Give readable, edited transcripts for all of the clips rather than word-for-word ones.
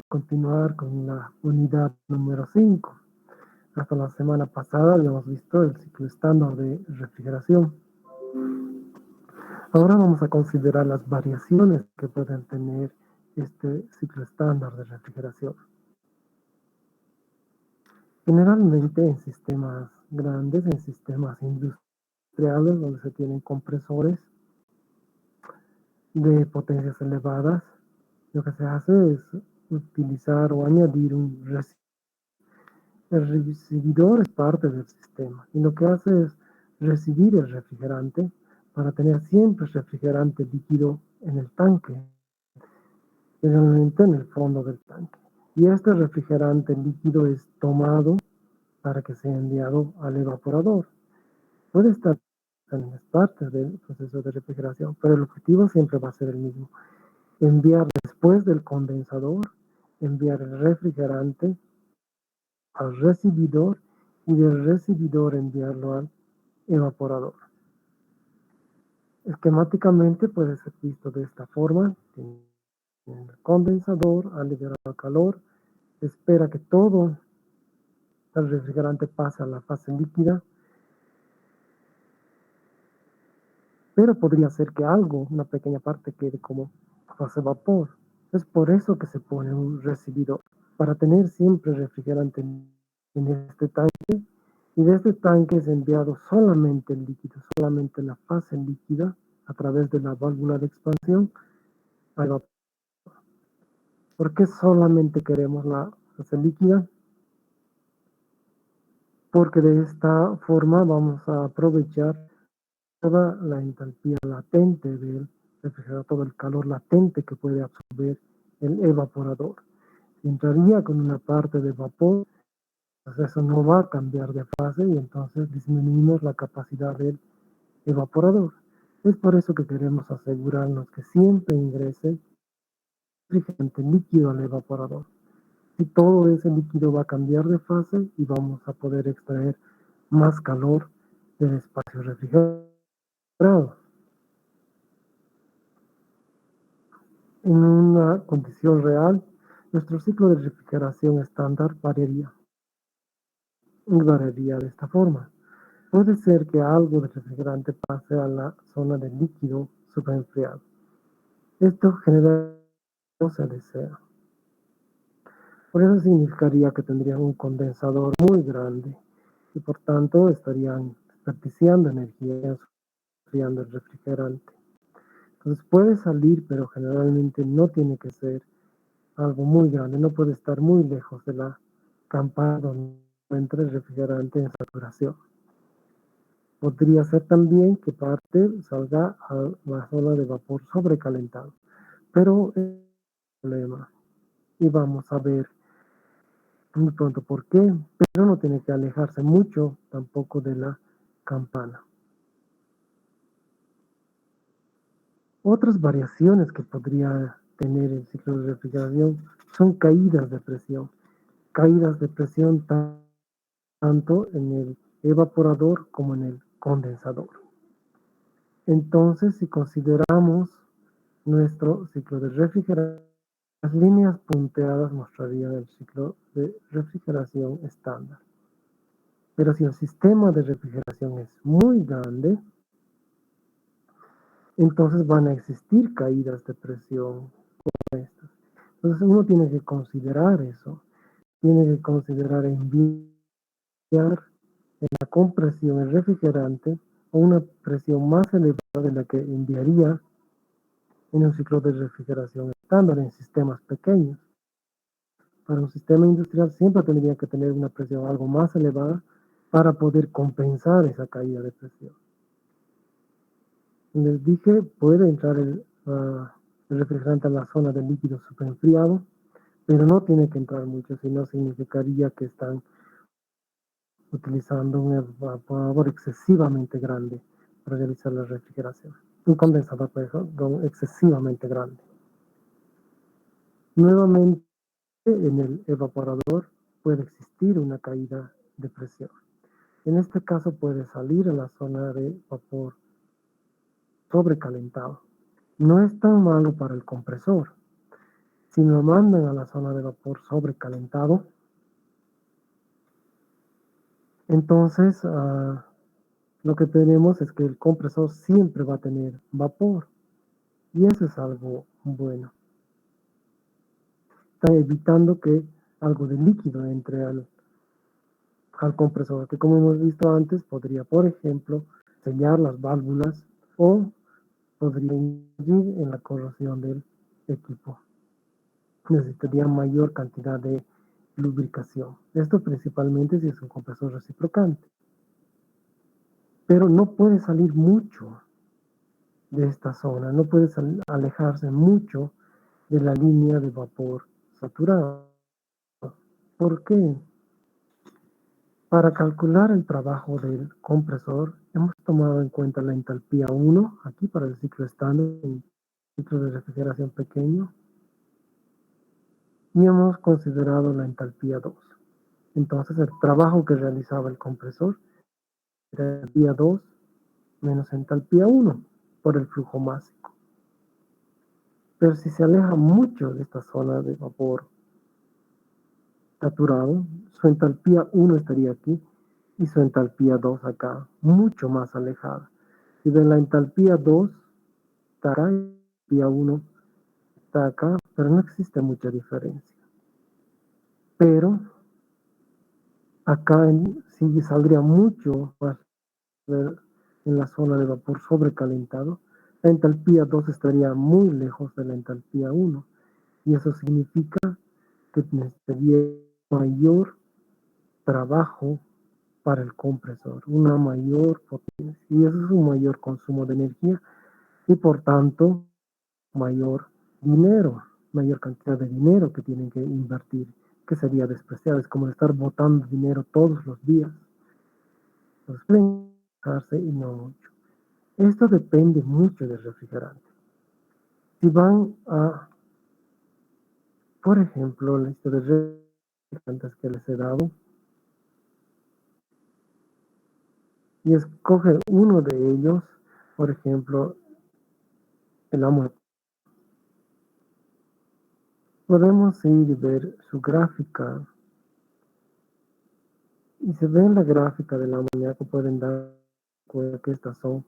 continuar con la unidad número 5. Hasta la semana pasada habíamos visto el ciclo estándar de refrigeración. Ahora vamos a considerar las variaciones que pueden tener este ciclo estándar de refrigeración. Generalmente en sistemas grandes, en sistemas industriales, donde se tienen compresores de potencias elevadas, lo que se hace es utilizar o añadir un recibidor. El recibidor es parte del sistema y lo que hace es recibir el refrigerante para tener siempre refrigerante líquido en el tanque, generalmente en el fondo del tanque. Y este refrigerante líquido es tomado para que sea enviado al evaporador. Puede estar en las partes del proceso de refrigeración, pero el objetivo siempre va a ser el mismo. Enviar después del condensador, enviar el refrigerante al recibidor y del recibidor enviarlo al evaporador. Esquemáticamente puede ser visto de esta forma. El condensador, al liberar el calor, espera que todo el refrigerante pase a la fase líquida, pero podría ser que algo, una pequeña parte, quede como fase vapor. Es por eso que se pone un recibidor, para tener siempre refrigerante en este tanque, y de este tanque es enviado solamente el líquido, solamente la fase líquida, a través de la válvula de expansión al vapor. ¿Por qué solamente queremos la fase líquida? Porque de esta forma vamos a aprovechar toda la entalpía latente del refrigerador, todo el calor latente que puede absorber el evaporador. Si entraría con una parte de vapor, pues eso no va a cambiar de fase y entonces disminuimos la capacidad del evaporador. Es por eso que queremos asegurarnos que siempre ingrese refrigerante líquido al evaporador. Y todo ese líquido va a cambiar de fase y vamos a poder extraer más calor del espacio refrigerado. En una condición real, nuestro ciclo de refrigeración estándar variaría de esta forma. Puede ser que algo de refrigerante pase a la zona de líquido superenfriado. Esto generalmente no se desea. Por eso significaría que tendrían un condensador muy grande y por tanto estarían desperdiciando energía enfriando el refrigerante. Entonces puede salir, pero generalmente no tiene que ser algo muy grande, no puede estar muy lejos de la campana donde entra el refrigerante en saturación. Podría ser también que parte salga a la zona de vapor sobrecalentado, pero es un problema y vamos a ver muy pronto por qué, pero no tiene que alejarse mucho tampoco de la campana. Otras variaciones que podría tener el ciclo de refrigeración son caídas de presión. Caídas de presión tanto en el evaporador como en el condensador. Entonces, si consideramos nuestro ciclo de refrigeración, las líneas punteadas mostrarían el ciclo de refrigeración estándar. Pero si el sistema de refrigeración es muy grande, entonces van a existir caídas de presión como estas. Entonces uno tiene que considerar eso, tiene que considerar enviar en la compresión el refrigerante a una presión más elevada de la que enviaría en un ciclo de refrigeración estándar en sistemas pequeños. Para un sistema industrial siempre tendría que tener una presión algo más elevada para poder compensar esa caída de presión. Les dije, puede entrar el refrigerante a la zona del líquido superenfriado, pero no tiene que entrar mucho, sino significaría que están utilizando un evaporador excesivamente grande para realizar la refrigeración. Un condensador, perdón, excesivamente grande. Nuevamente, en el evaporador puede existir una caída de presión. En este caso puede salir a la zona de vapor sobrecalentado. No es tan malo para el compresor, Si lo mandan a la zona de vapor sobrecalentado, entonces lo que tenemos es que el compresor siempre va a tener vapor y eso es algo bueno. Está evitando que algo de líquido entre al compresor, que como hemos visto antes, podría, por ejemplo, sellar las válvulas o podría incidir en la corrosión del equipo. Necesitaría mayor cantidad de lubricación. Esto principalmente si es un compresor reciprocante. Pero no puede salir mucho de esta zona, no puede alejarse mucho de la línea de vapor saturado. ¿Por qué? Para calcular el trabajo del compresor, hemos tomado en cuenta la entalpía 1, aquí para el ciclo estándar, un ciclo de refrigeración pequeño, y hemos considerado la entalpía 2. Entonces, el trabajo que realizaba el compresor era entalpía 2 menos entalpía 1 por el flujo másico. Pero si se aleja mucho de esta zona de vapor saturado, su entalpía 1 estaría aquí y su entalpía 2 acá, mucho más alejada. Si ven la entalpía 2 está acá, la entalpía 1 está acá, pero no existe mucha diferencia. Pero acá sí saldría mucho más en la zona de vapor sobrecalentado. La entalpía 2 estaría muy lejos de la entalpía 1 y eso significa que necesitaría mayor trabajo para el compresor, una mayor potencia y eso es un mayor consumo de energía y por tanto mayor dinero, mayor cantidad de dinero que tienen que invertir, que sería despreciable, es como estar botando dinero todos los días. Entonces pueden dejarse y no mucho. Esto depende mucho del refrigerante. Si van a, por ejemplo, la lista de refrigerantes que les he dado, y escoger uno de ellos, por ejemplo, el amoníaco. Podemos ir y ver su gráfica. Y si ven la gráfica del amoníaco, pueden dar cuenta que estas son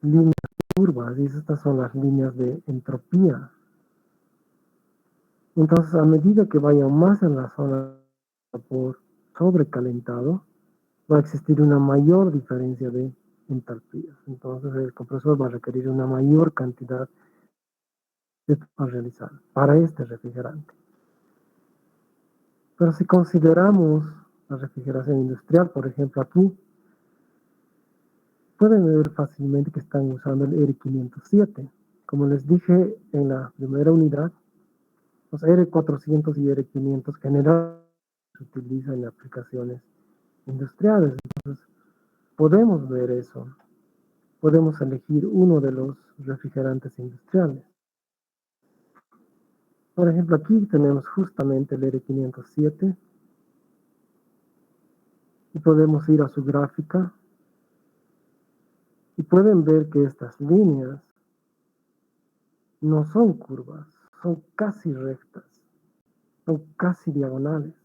líneas curvas y estas son las líneas de entropía. Entonces, a medida que vayan más en la zona de vapor sobrecalentado, va a existir una mayor diferencia de entalpías. Entonces, el compresor va a requerir una mayor cantidad de trabajo a realizar para este refrigerante. Pero si consideramos la refrigeración industrial, por ejemplo, aquí, pueden ver fácilmente que están usando el R507. Como les dije en la primera unidad, los R400 y R500 generalmente se utilizan en aplicaciones industriales. Entonces, podemos ver eso. Podemos elegir uno de los refrigerantes industriales. Por ejemplo, aquí tenemos justamente el R507 y podemos ir a su gráfica y pueden ver que estas líneas no son curvas, son casi rectas, son casi diagonales.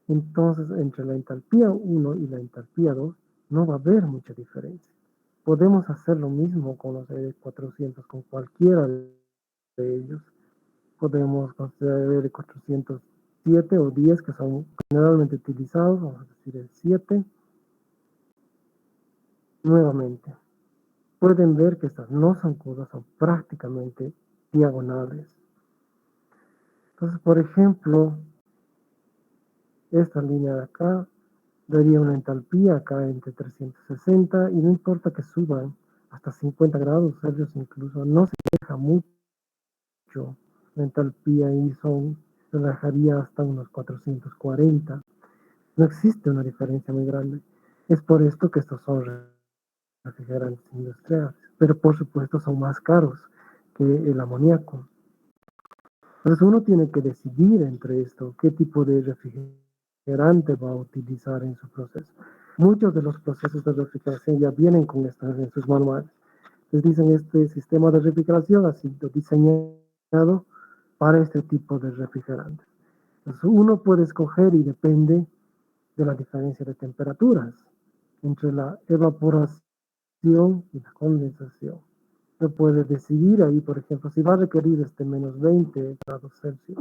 Entonces, entre la entalpía 1 y la entalpía 2 no va a haber mucha diferencia. Podemos hacer lo mismo con los R400, con cualquiera de ellos. Podemos considerar el 407 o 10 que son generalmente utilizados, vamos a decir el 7. Nuevamente, pueden ver que estas no son curvas, son prácticamente diagonales. Entonces, por ejemplo, esta línea de acá daría una entalpía acá entre 360 y no importa que suban hasta 50 grados Celsius incluso, no se deja mucho la entalpía y se dejaría hasta unos 440. No existe una diferencia muy grande. Es por esto que estos son refrigerantes industriales, pero por supuesto son más caros que el amoníaco. Entonces uno tiene que decidir entre esto, qué tipo de refrigerante va a utilizar en su proceso. Muchos de los procesos de refrigeración ya vienen con estas en sus manuales. Les dicen este sistema de refrigeración ha sido diseñado para este tipo de refrigerantes. Entonces uno puede escoger y depende de la diferencia de temperaturas entre la evaporación y la condensación. Uno puede decidir ahí, por ejemplo, si va a requerir menos 20 grados Celsius,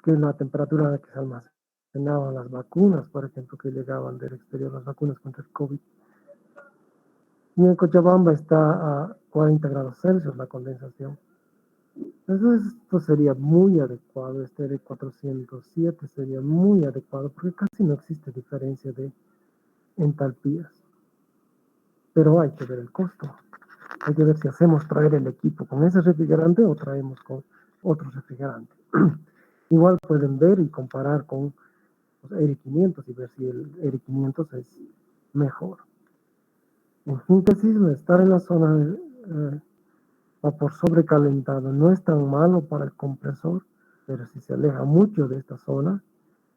que es la temperatura a la que se almacenaban las vacunas, por ejemplo, que llegaban del exterior, las vacunas contra el COVID. Y en Cochabamba está a 40 grados Celsius la condensación. Entonces esto sería muy adecuado, este de 407 sería muy adecuado porque casi no existe diferencia de entalpías. Pero hay que ver el costo. Hay que ver si hacemos traer el equipo con ese refrigerante o traemos con otro refrigerante. Igual pueden ver y comparar con los ERI500 y ver si el ERI500 es mejor. En síntesis, estar en la zona de vapor sobrecalentado no es tan malo para el compresor, pero si se aleja mucho de esta zona,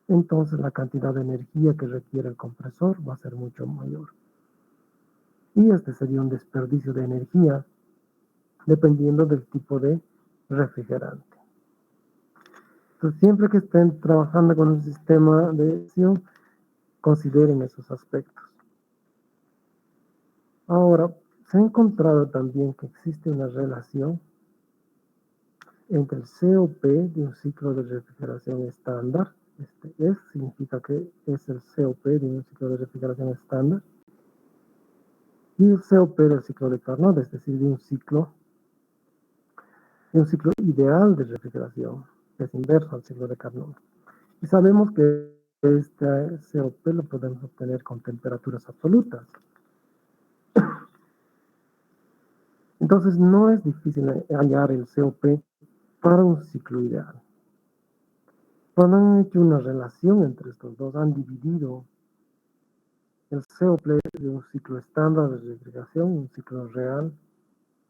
entonces la cantidad de energía que requiere el compresor va a ser mucho mayor. Y este sería un desperdicio de energía dependiendo del tipo de refrigerante. Entonces, siempre que estén trabajando con un sistema de acción, consideren esos aspectos. Ahora, se ha encontrado también que existe una relación entre el COP de un ciclo de refrigeración estándar, significa que es el COP de un ciclo de refrigeración estándar, y el COP del ciclo de Carnot, es decir, de un ciclo ideal de refrigeración, que es inverso al ciclo de Carnot. Y sabemos que este COP lo podemos obtener con temperaturas absolutas. Entonces no es difícil hallar el COP para un ciclo ideal. Cuando han hecho una relación entre estos dos, han dividido el COP de un ciclo estándar de refrigeración, un ciclo real,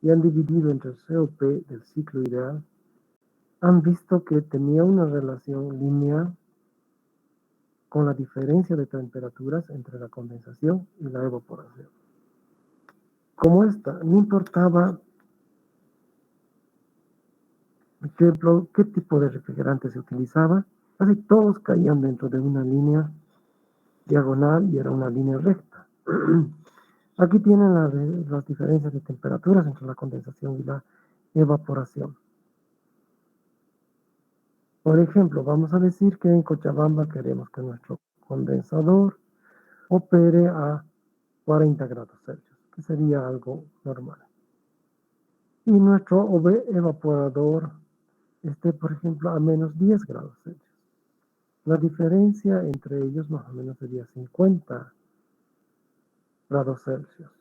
y han dividido entre el COP del ciclo ideal, han visto que tenía una relación lineal con la diferencia de temperaturas entre la condensación y la evaporación. Como esta, no importaba, por ejemplo, qué tipo de refrigerante se utilizaba, casi todos caían dentro de una línea diagonal y era una línea recta. Aquí tienen las diferencias de temperaturas entre la condensación y la evaporación. Por ejemplo, vamos a decir que en Cochabamba queremos que nuestro condensador opere a 40 grados Celsius, que sería algo normal. Y nuestro evaporador esté, por ejemplo, a menos 10 grados Celsius. La diferencia entre ellos más o menos sería 50 grados Celsius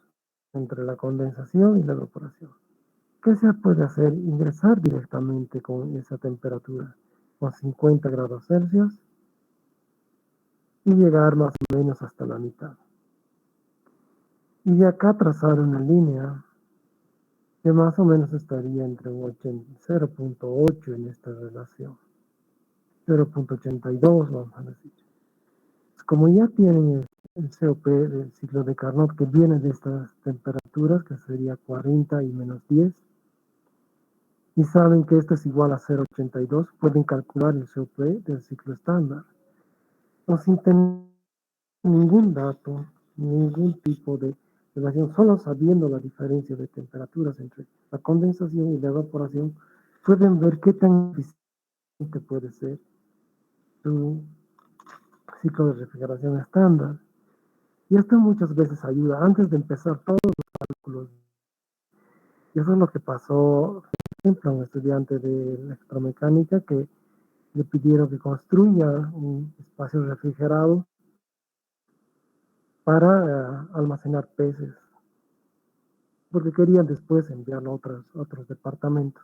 entre la condensación y la evaporación. ¿Qué se puede hacer? Ingresar directamente con esa temperatura, con 50 grados Celsius, y llegar más o menos hasta la mitad. Y de acá trazar una línea que más o menos estaría entre un 0.8 en esta relación. 0.82, vamos a decir. Como ya tienen el COP del ciclo de Carnot que viene de estas temperaturas, que sería 40 y menos 10, y saben que esto es igual a 0.82, pueden calcular el COP del ciclo estándar. O sin tener ningún dato, ningún tipo de relación, solo sabiendo la diferencia de temperaturas entre la condensación y la evaporación, pueden ver qué tan eficiente puede ser su ciclo de refrigeración estándar. Y esto muchas veces ayuda antes de empezar todos los cálculos. Y eso es lo que pasó, por ejemplo, a un estudiante de electromecánica que le pidieron que construya un espacio refrigerado para almacenar peces, porque querían después enviarlo a otros departamentos.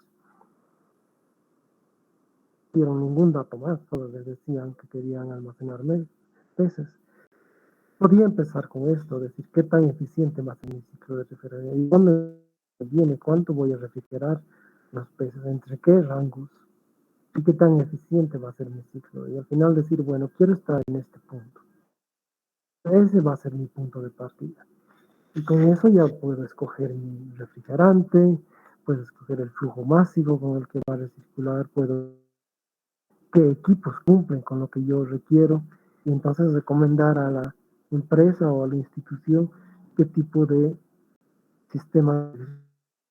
No dieron ningún dato más, solo les decían que querían almacenar peces. Podía empezar con esto, decir qué tan eficiente va a ser mi ciclo de refrigeración y dónde viene, cuánto voy a refrigerar los peces, entre qué rangos y qué tan eficiente va a ser mi ciclo. Y al final decir, bueno, quiero estar en este punto. Ese va a ser mi punto de partida. Y con eso ya puedo escoger mi refrigerante, puedo escoger el flujo másico con el que va a recircular, puedo qué equipos cumplen con lo que yo requiero y entonces recomendar a la empresa o a la institución qué tipo de sistema de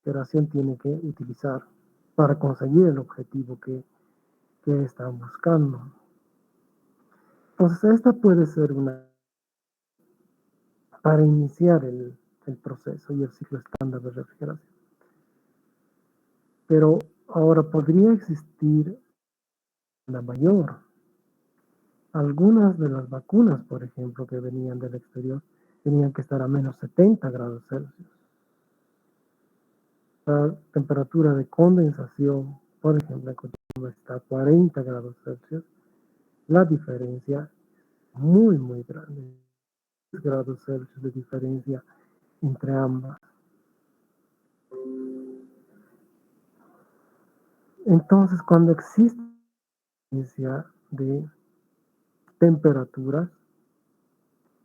refrigeración tiene que utilizar para conseguir el objetivo que están buscando. Entonces, esta puede ser una para iniciar el proceso y el ciclo estándar de refrigeración. Pero ahora podría existir una mayor. Algunas de las vacunas, por ejemplo, que venían del exterior, tenían que estar a menos 70 grados Celsius. La temperatura de condensación, por ejemplo, en Cochabamba está a 40 grados Celsius. La diferencia es muy, muy grande. 10 grados Celsius de diferencia entre ambas. Entonces, cuando existe diferencia de temperaturas,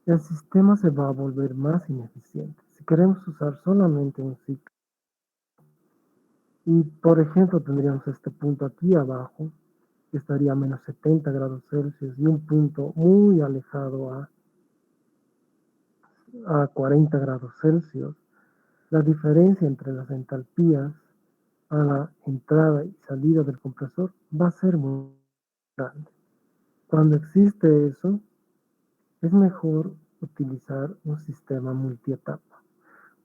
el sistema se va a volver más ineficiente. Si queremos usar solamente un ciclo, y por ejemplo tendríamos este punto aquí abajo, que estaría a menos 70 grados Celsius, y un punto muy alejado a 40 grados Celsius, la diferencia entre las entalpías a la entrada y salida del compresor va a ser muy grande. Cuando existe eso, es mejor utilizar un sistema multietapa,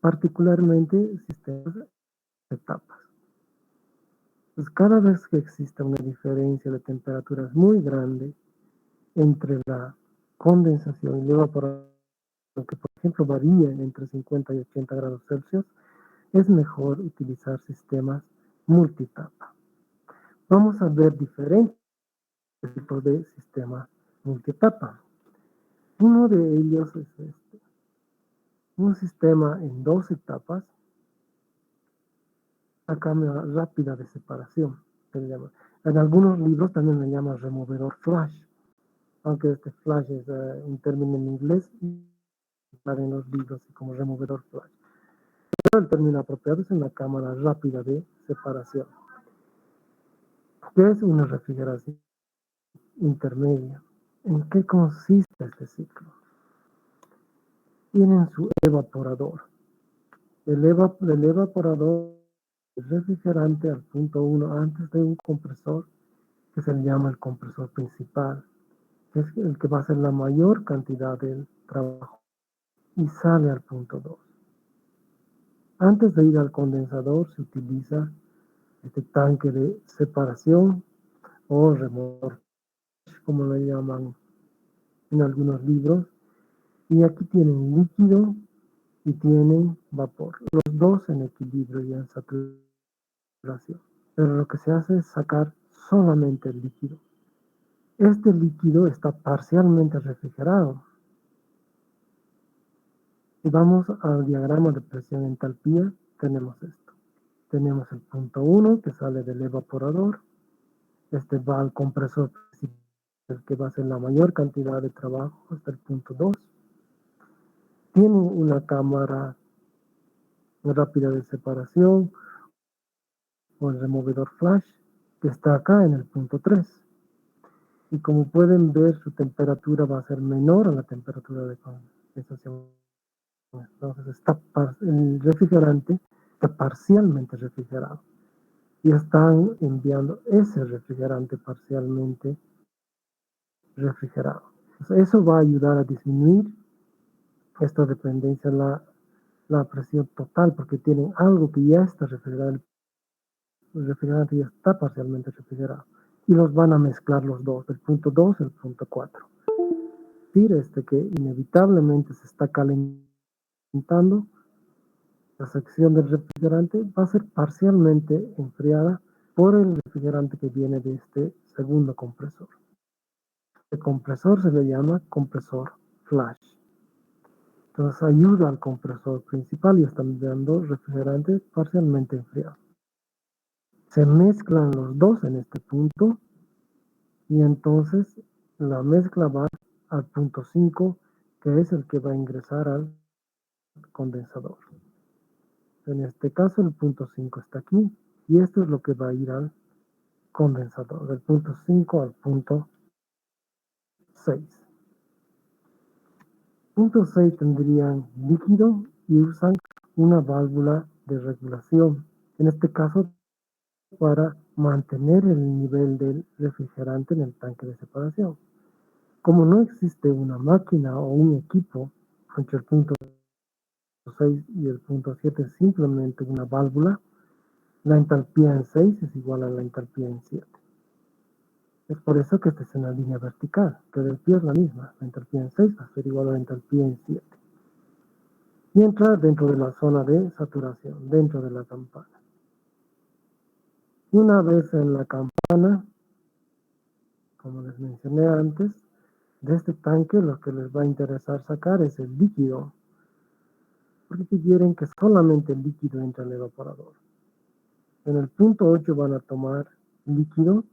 particularmente sistemas de etapas. Pues cada vez que existe una diferencia de temperaturas muy grande entre la condensación y la evaporación, que por ejemplo varía entre 50 y 80 grados Celsius, es mejor utilizar sistemas multietapa. Vamos a ver diferentes tipos de sistemas multietapa. Uno de ellos es este, un sistema en dos etapas, a cámara rápida de separación, se llama. En algunos libros también le llaman removedor flash, aunque este flash es un término en inglés y en los libros como removedor flash. Pero el término apropiado es una cámara rápida de separación. ¿Qué es una refrigeración intermedia? ¿En qué consiste este ciclo? Tienen su evaporador. El evaporador es refrigerante al punto 1 antes de un compresor que se le llama el compresor principal, que es el que va a hacer la mayor cantidad del trabajo y sale al punto 2. Antes de ir al condensador se utiliza este tanque de separación o removedor, como lo llaman en algunos libros, y aquí tienen líquido y tienen vapor, los dos en equilibrio y en saturación, pero lo que se hace es sacar solamente el líquido. Este líquido está parcialmente refrigerado. Si vamos al diagrama de presión entalpía, tenemos esto. Tenemos el punto 1 que sale del evaporador. Este va al compresor principal, que va a hacer la mayor cantidad de trabajo hasta el punto 2. Tiene una cámara rápida de separación o el removedor flash que está acá en el punto 3. Y como pueden ver, su temperatura va a ser menor a la temperatura de condensación. Entonces el refrigerante está parcialmente refrigerado y están enviando ese refrigerante parcialmente refrigerado. Entonces, eso va a ayudar a disminuir esta dependencia en la presión total porque tienen algo que ya está refrigerado, el refrigerante ya está parcialmente refrigerado y los van a mezclar los dos, el punto 2 y el punto 4. Es decir, que inevitablemente se está calentando. La sección del refrigerante va a ser parcialmente enfriada por el refrigerante que viene de este segundo compresor. El compresor se le llama compresor flash. Entonces ayuda al compresor principal y están dando refrigerante parcialmente enfriado. Se mezclan los dos en este punto y entonces la mezcla va al punto 5, que es el que va a ingresar al condensador. En este caso el punto 5 está aquí y esto es lo que va a ir al condensador, del punto 5 al punto 6. Punto 6 tendrían líquido y usan una válvula de regulación, en este caso para mantener el nivel del refrigerante en el tanque de separación. Como no existe una máquina o un equipo entre el punto 6 y el punto 7 es simplemente una válvula, la entalpía en 6 es igual a la entalpía en 7. Es por eso que esta es una línea vertical, que del pie es la misma. La entalpía en 6 va a ser igual a la entalpía en 7. Y entra dentro de la zona de saturación, dentro de la campana. Una vez en la campana, como les mencioné antes, de este tanque lo que les va a interesar sacar es el líquido, porque quieren que solamente el líquido entre en el evaporador. En el punto 8 van a tomar líquido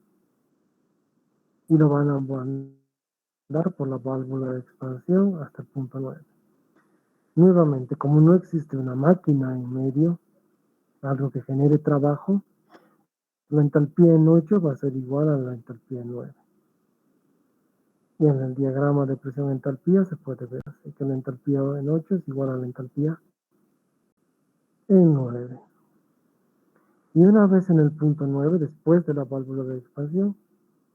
y lo van a mandar por la válvula de expansión hasta el punto 9. Nuevamente, como no existe una máquina en medio, algo que genere trabajo, la entalpía en 8 va a ser igual a la entalpía en 9. Y en el diagrama de presión entalpía se puede ver así que la entalpía en 8 es igual a la entalpía en 9. Y una vez en el punto 9, después de la válvula de expansión,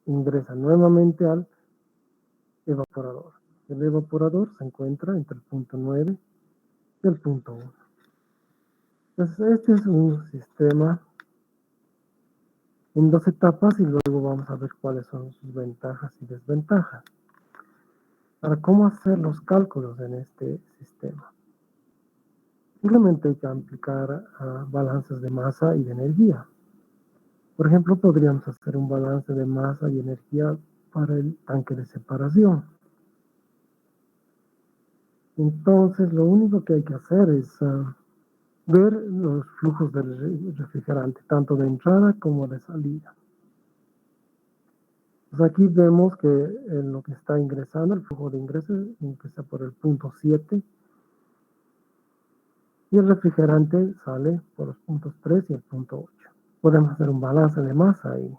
ingresa nuevamente al evaporador. El evaporador se encuentra entre el punto 9 y el punto 1. Entonces, este es un sistema en 2 etapas y luego vamos a ver cuáles son sus ventajas y desventajas. Para cómo hacer los cálculos en este sistema. Simplemente hay que aplicar balances de masa y de energía. Por ejemplo, podríamos hacer un balance de masa y energía para el tanque de separación. Entonces, lo único que hay que hacer es ver los flujos del refrigerante, tanto de entrada como de salida. Pues aquí vemos que en lo que está ingresando, el flujo de ingreso ingresa por el punto 7 y el refrigerante sale por los puntos 3 y el punto 8. Podemos hacer un balance de masa ahí.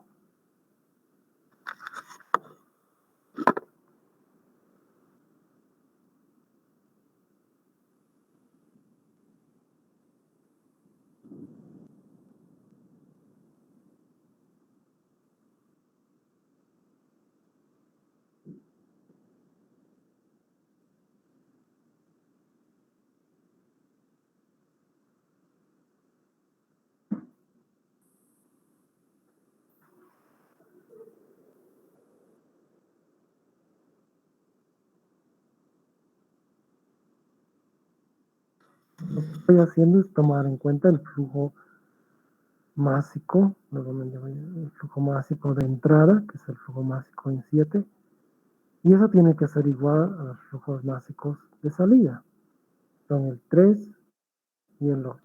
Lo que estoy haciendo es tomar en cuenta el flujo másico, nuevamente el flujo másico de entrada, que es el flujo másico en 7, y eso tiene que ser igual a los flujos másicos de salida. Son el 3 y el 8.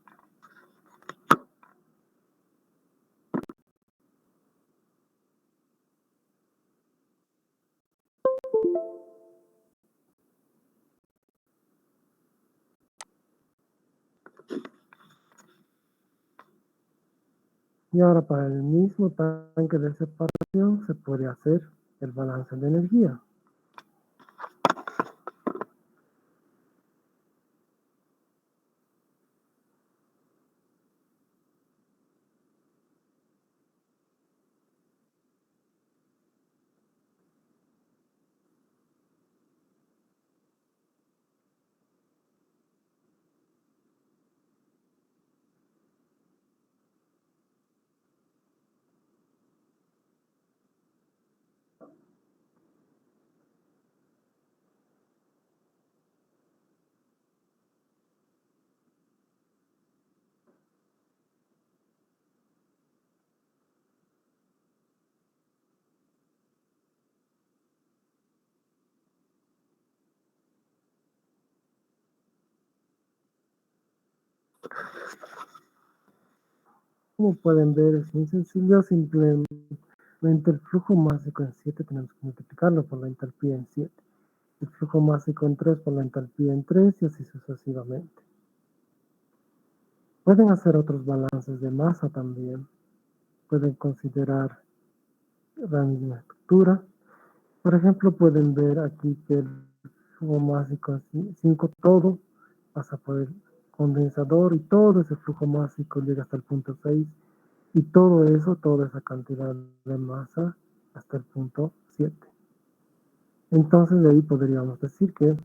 Y ahora para el mismo tanque de separación se puede hacer el balance de energía. Como pueden ver, es muy sencillo, simplemente el flujo másico en 7 tenemos que multiplicarlo por la entalpía en 7. El flujo másico en 3 por la entalpía en 3 y así sucesivamente. Pueden hacer otros balances de masa también. Pueden considerar la misma estructura. Por ejemplo, pueden ver aquí que el flujo másico es 5 todo, pasa por el condensador y todo ese flujo másico llega hasta el punto 6 y todo eso, toda esa cantidad de masa hasta el punto 7. Entonces de ahí podríamos decir que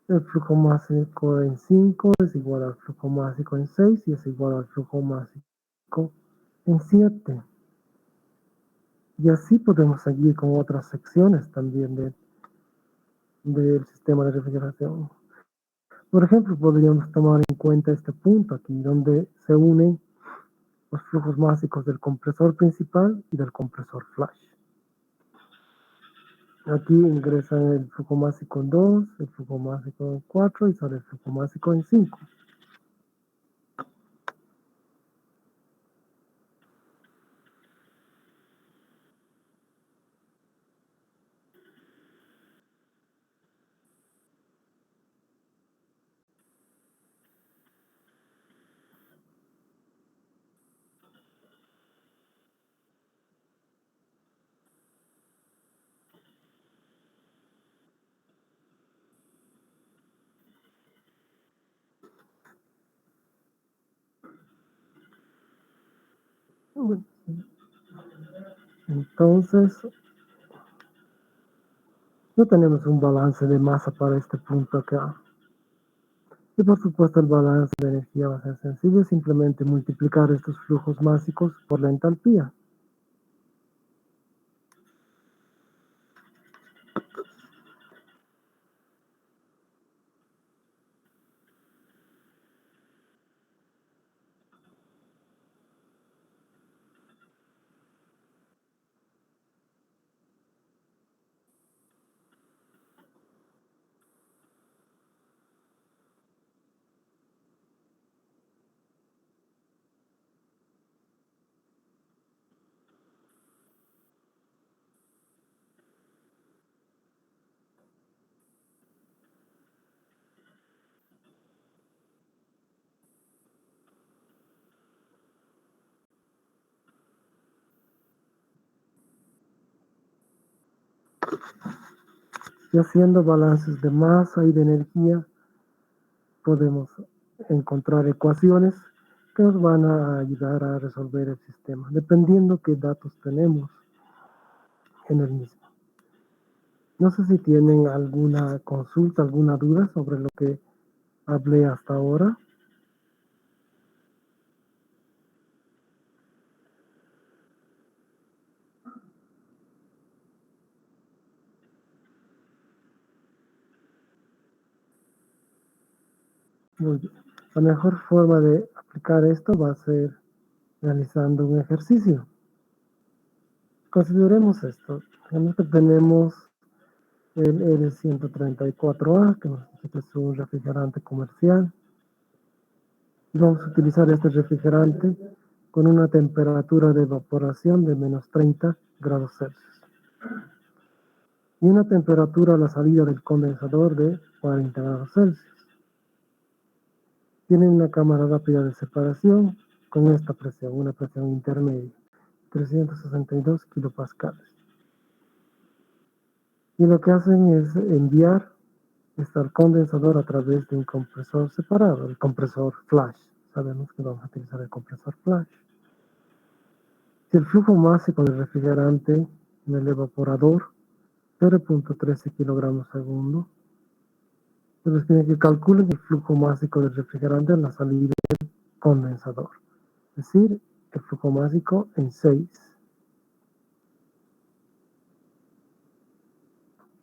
el flujo másico en 5 es igual al flujo másico en 6 y es igual al flujo másico en 7. Y así podemos seguir con otras secciones también del sistema de refrigeración. Por ejemplo, podríamos tomar en cuenta este punto aquí, donde se unen los flujos másicos del compresor principal y del compresor flash. Aquí ingresa el flujo másico en 2, el flujo másico en 4 y sale el flujo másico en 5. Entonces, no tenemos un balance de masa para este punto acá. Y por supuesto el balance de energía va a ser sencillo, simplemente multiplicar estos flujos másicos por la entalpía. Y haciendo balances de masa y de energía, podemos encontrar ecuaciones que nos van a ayudar a resolver el sistema, dependiendo qué datos tenemos en el mismo. No sé si tienen alguna consulta, alguna duda sobre lo que hablé hasta ahora. Muy bien. La mejor forma de aplicar esto va a ser realizando un ejercicio. Consideremos esto. Digamos que tenemos el R134A, que es un refrigerante comercial. Vamos a utilizar este refrigerante con una temperatura de evaporación de menos 30 grados Celsius y una temperatura a la salida del condensador de 40 grados Celsius. Tiene una cámara rápida de separación con esta presión, una presión intermedia, 362 kilopascales. Y lo que hacen es enviar al condensador a través de un compresor separado, el compresor flash. Sabemos que vamos a utilizar el compresor flash. Si el flujo máximo del refrigerante en el evaporador 0.13 kilogramos segundo, entonces tiene que calcular el flujo máximo del refrigerante en la salida del condensador, es decir, el flujo máximo en 6.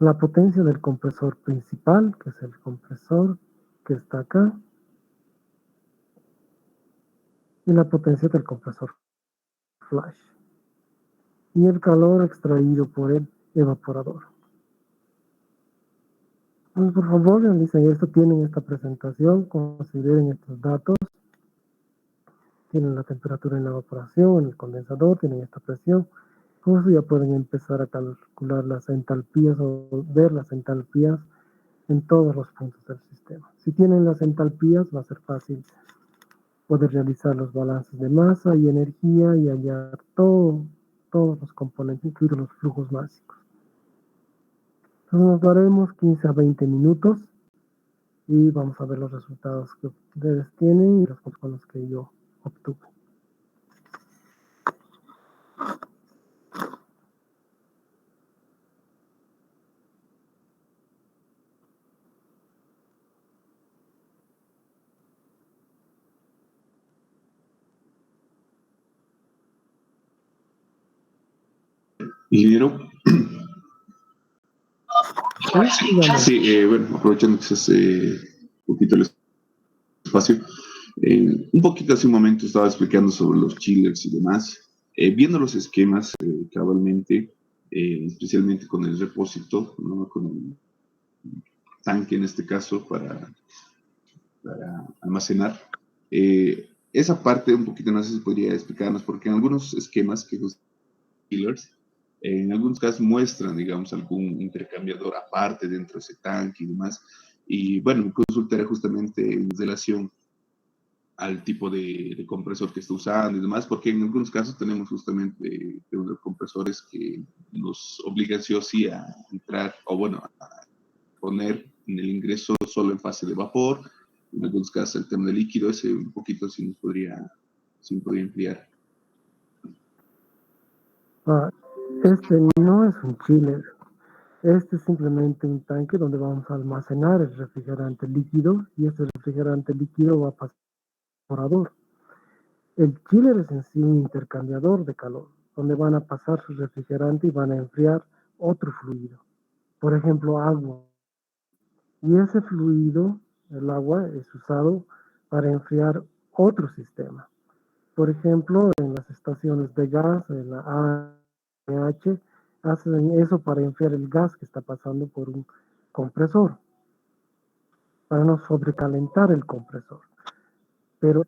la potencia del compresor principal, que es el compresor que está acá, y la potencia del compresor flash, y el calor extraído por el evaporador. Pues, por favor, realicen esto, tienen esta presentación, consideren estos datos, tienen la temperatura en la evaporación, en el condensador, tienen esta presión. Con eso ya pueden empezar a calcular las entalpías o ver las entalpías en todos los puntos del sistema. Si tienen las entalpías, va a ser fácil poder realizar los balances de masa y energía y hallar todos los componentes, incluidos los flujos básicos. Entonces nos daremos 15 a 20 minutos y vamos a ver los resultados que ustedes tienen y los con los que yo obtuve. Ingeniero. Sí, sí, bueno, aprovechando que es un poquito el espacio, un poquito hace un momento estaba explicando sobre los chillers y demás, viendo los esquemas cabalmente, especialmente con el repósito, ¿no? Con el tanque en este caso para almacenar. Esa parte un poquito no sé si podría explicarnos, porque en algunos esquemas que los chillers, en algunos casos muestran, digamos, algún intercambiador aparte dentro de ese tanque y demás. Y bueno, mi consulta era justamente en relación al tipo de compresor que está usando y demás, porque en algunos casos tenemos justamente unos compresores que nos obligan sí o sí a entrar, o bueno, a poner en el ingreso solo en fase de vapor, en algunos casos el tema de líquido, ese un poquito sí nos podría ampliar. Este no es un chiller. Este es simplemente un tanque donde vamos a almacenar el refrigerante líquido y este refrigerante líquido va a pasar por evaporador. El chiller es en sí un intercambiador de calor, donde van a pasar su refrigerante y van a enfriar otro fluido, por ejemplo, agua. Y ese fluido, el agua, es usado para enfriar otro sistema. Por ejemplo, en las estaciones de gas, en la ANH, hacen eso para enfriar el gas que está pasando por un compresor, para no sobrecalentar el compresor. Pero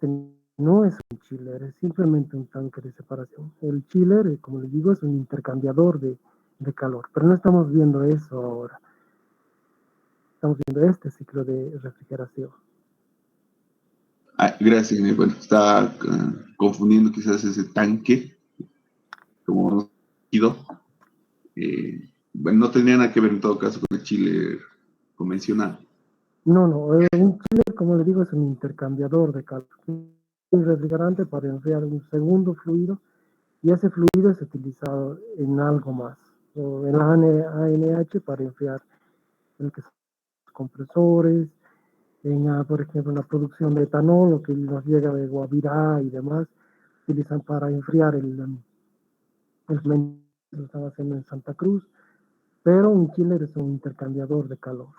no es un chiller, es simplemente un tanque de separación. El chiller, como les digo, es un intercambiador de calor, pero no estamos viendo eso ahora. Estamos viendo este ciclo de refrigeración. Gracias, bueno, estaba confundiendo quizás ese tanque como líquido. Bueno, no tenía nada que ver en todo caso con el chile convencional. No, un chiller, como le digo, es un intercambiador de calor. Un refrigerante para enfriar un segundo fluido y ese fluido es utilizado en algo más. O en la ANH para enfriar el que son los compresores, por ejemplo, en la producción de etanol, lo que nos llega de Guavirá y demás, utilizan para enfriar lo están haciendo en Santa Cruz, pero un chiller es un intercambiador de calor.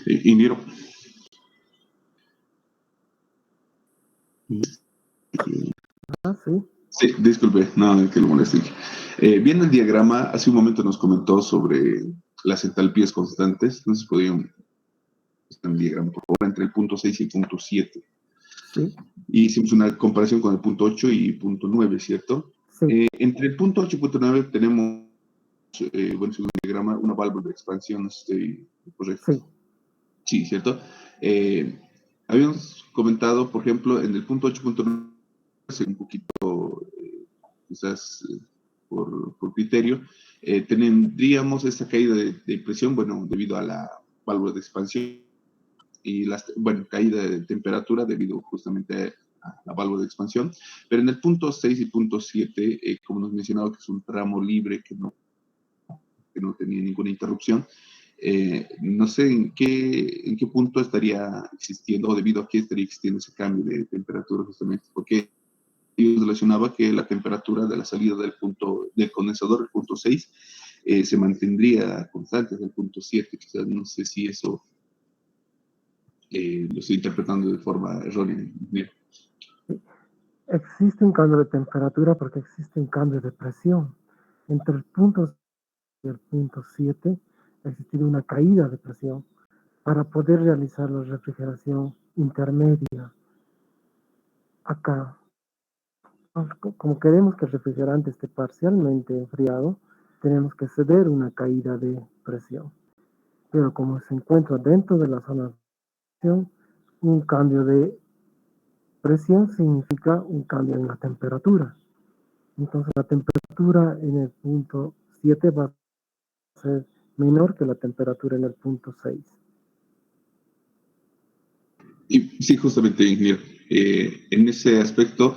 Ingeniero. Ah, sí. Sí, disculpe, no, que lo moleste. Viendo el diagrama, hace un momento nos comentó sobre las entalpías constantes. No sé si podían estar en el diagrama, por favor, entre el punto 6 y el punto 7. Sí, Y hicimos una comparación con el punto 8 y punto 9, ¿cierto? sí, Entre el punto 8 y punto 9 tenemos, bueno, según el diagrama, una válvula de expansión, correcto. sí, Sí, ¿cierto? Eh, Habíamos comentado, por ejemplo, en el punto 8.9, un poquito, quizás por criterio, tendríamos esta caída de presión, bueno, debido a la válvula de expansión y la, bueno, caída de temperatura debido justamente a la válvula de expansión. Pero en el punto 6 y punto 7, como nos mencionaba, que es un tramo libre que no tenía ninguna interrupción, no sé en qué punto estaría existiendo o debido a qué estaría existiendo ese cambio de temperatura justamente, porque yo relacionaba que la temperatura de la salida del punto del condensador, el punto 6, se mantendría constante en el punto 7. Quizás no sé si eso lo estoy interpretando de forma errónea. sí. Existe un cambio de temperatura porque existe un cambio de presión. Entre el punto y el punto 7 ha existido una caída de presión para poder realizar la refrigeración intermedia. Acá, como queremos que el refrigerante esté parcialmente enfriado, tenemos que ceder una caída de presión. Pero como se encuentra dentro de la zona de presión, un cambio de presión significa un cambio en la temperatura. Entonces la temperatura en el punto 7 va a ser menor que la temperatura en el punto 6. Y sí, justamente, ingeniero, en ese aspecto,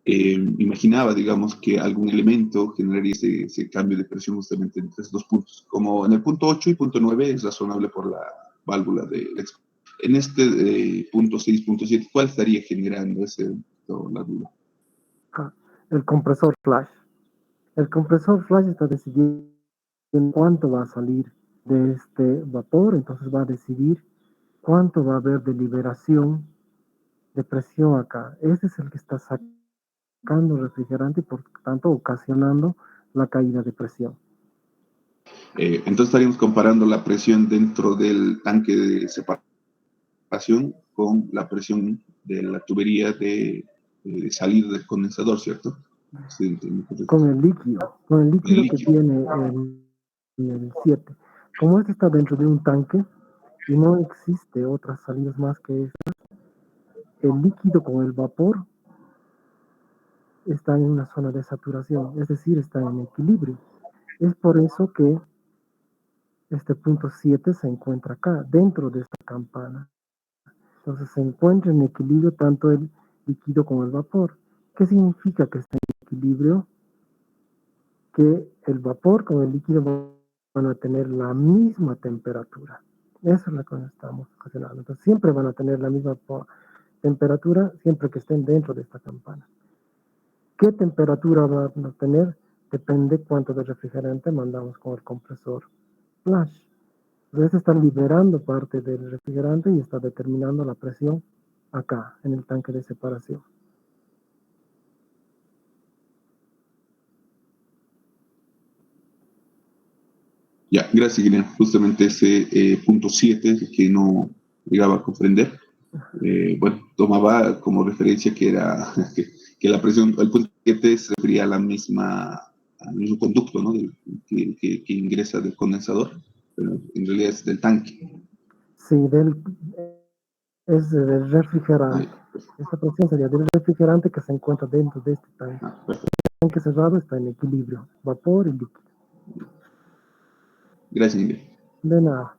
imaginaba, digamos, que algún elemento generaría ese cambio de presión justamente entre estos dos puntos. Como en el punto 8 y punto 9 es razonable por la válvula de expansión. En este punto 6, punto 7, ¿cuál estaría generando la duda? Ah, el compresor flash. El compresor flash está decidiendo cuánto va a salir de este vapor, entonces va a decidir cuánto va a haber de liberación de presión acá. Ese es el que está sacando refrigerante y por tanto ocasionando la caída de presión. Entonces estaríamos comparando la presión dentro del tanque de separación con la presión de la tubería de salida del condensador, ¿cierto? Sí, Con el el líquido que líquido. viene en el 7. Como este está dentro de un tanque y no existe otras salidas más que esta, el líquido con el vapor está en una zona de saturación, es decir, está en equilibrio. Es por eso que este punto 7 se encuentra acá, dentro de esta campana. Entonces se encuentra en equilibrio tanto el líquido como el vapor. ¿Qué significa que está en equilibrio? Que el vapor con el líquido van a tener la misma temperatura. Eso es lo que estamos ocasionando. Entonces siempre van a tener la misma temperatura siempre que estén dentro de esta campana. ¿Qué temperatura van a tener? Depende cuánto de refrigerante mandamos con el compresor flash. Entonces está liberando parte del refrigerante y está determinando la presión acá, en el tanque de separación. Ya, gracias, Guillermo. Justamente ese punto 7 que no llegaba a comprender, bueno, tomaba como referencia que era que la presión, el punto 7 se refería a la misma, al mismo conducto, ¿no? Que ingresa del condensador, pero en realidad es del tanque. Sí, es del Ahí, refrigerante. Esta presión sería del refrigerante que se encuentra dentro de este tanque. perfecto. El tanque cerrado está en equilibrio, vapor y líquido. Gracias, Guillermo. De nada.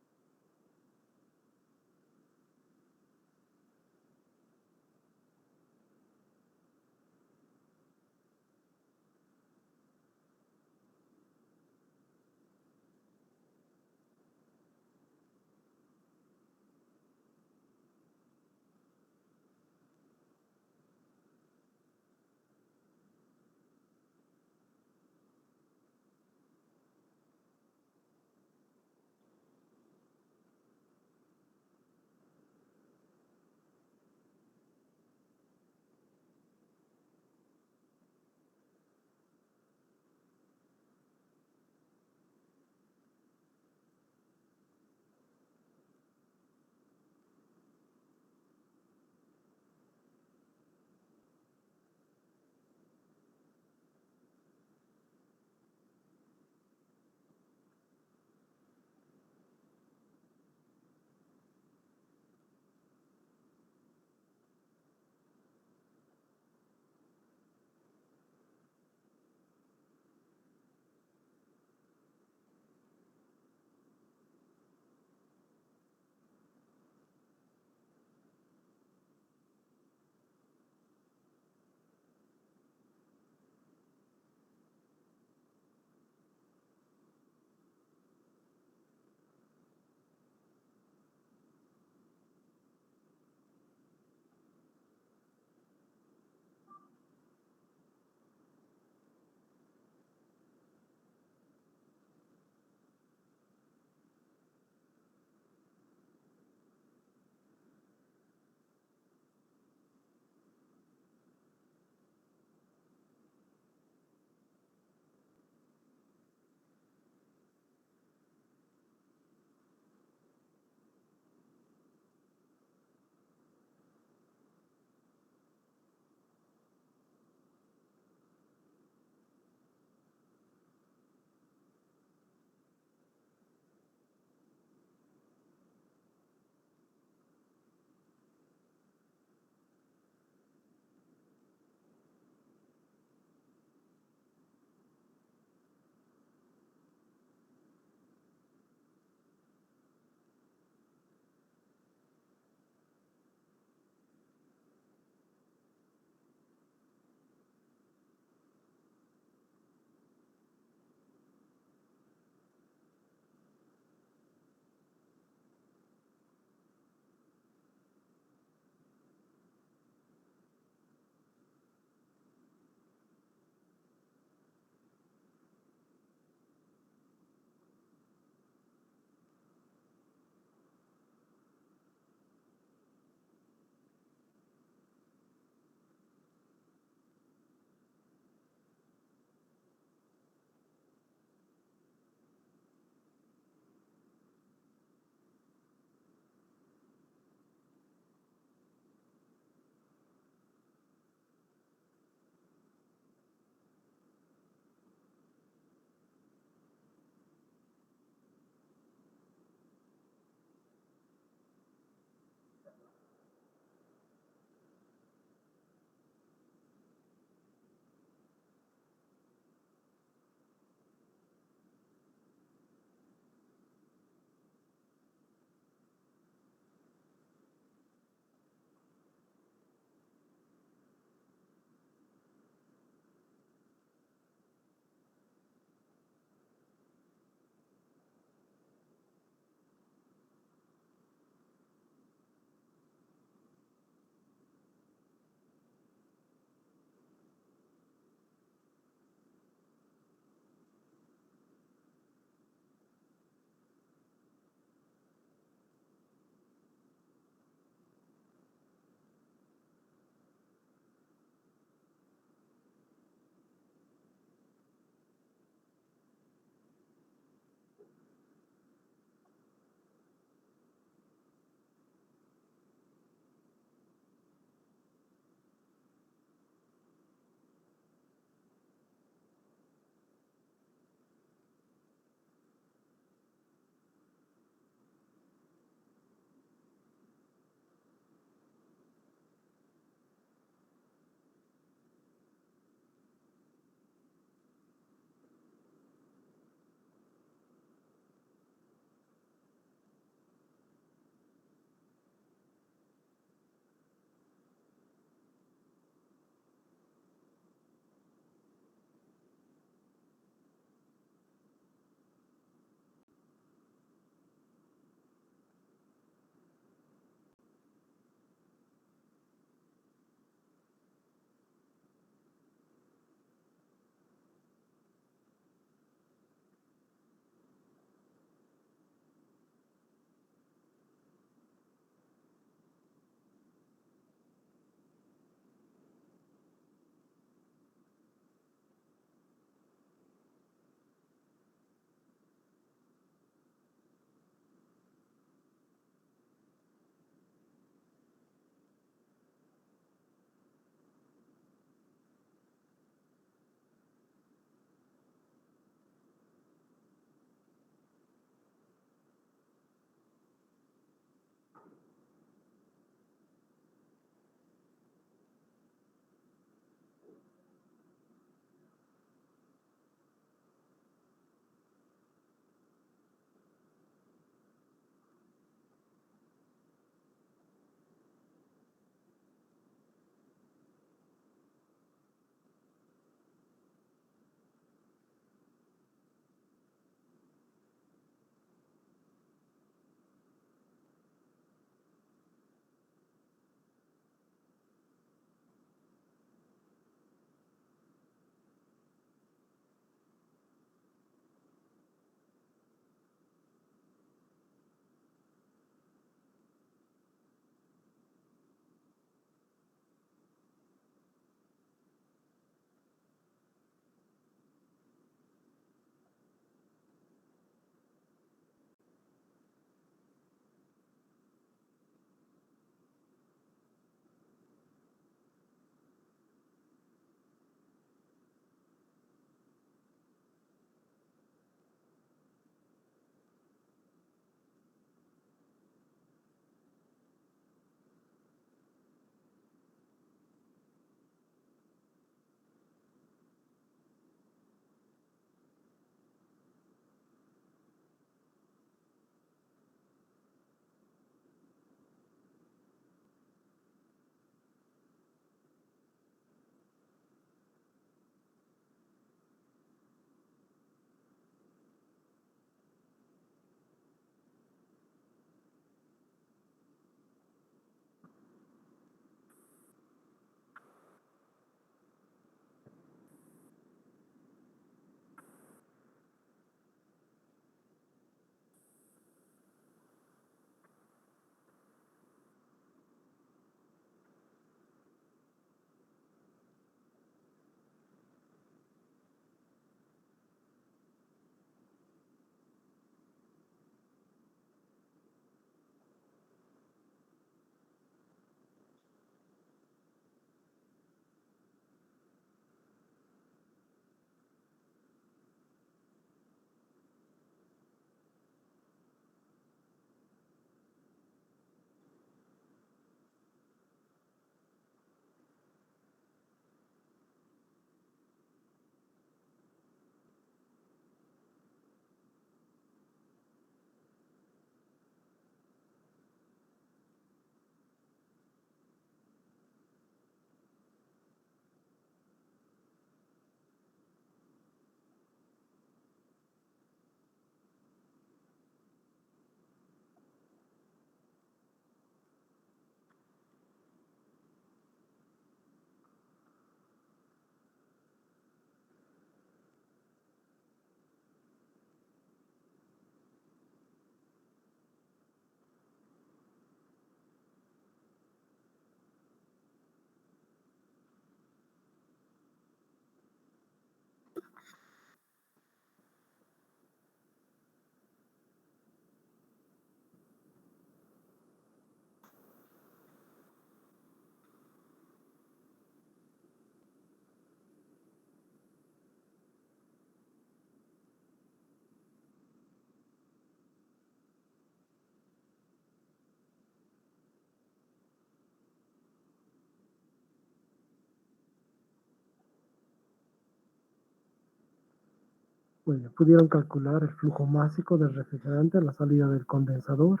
Muy bien, pudieron calcular el flujo másico del refrigerante a la salida del condensador.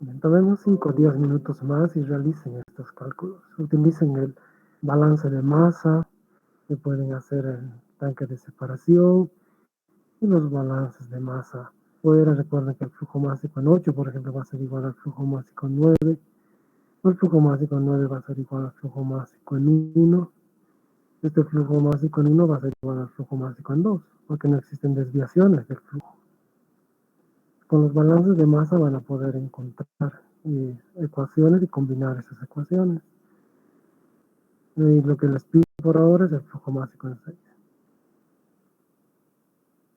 Bien, tomemos 5 o 10 minutos más y realicen estos cálculos. Utilicen el balance de masa, que pueden hacer el tanque de separación y los balances de masa. Fuera, recuerden que el flujo másico en 8, por ejemplo, va a ser igual al flujo másico en 9. O el flujo másico en 9 va a ser igual al flujo másico en 1. Este flujo másico en 1 va a ser igual al flujo másico en 2, porque no existen desviaciones del flujo. Con los balances de masa van a poder encontrar ecuaciones y combinar esas ecuaciones. Y lo que les pido por ahora es el flujo másico en 6.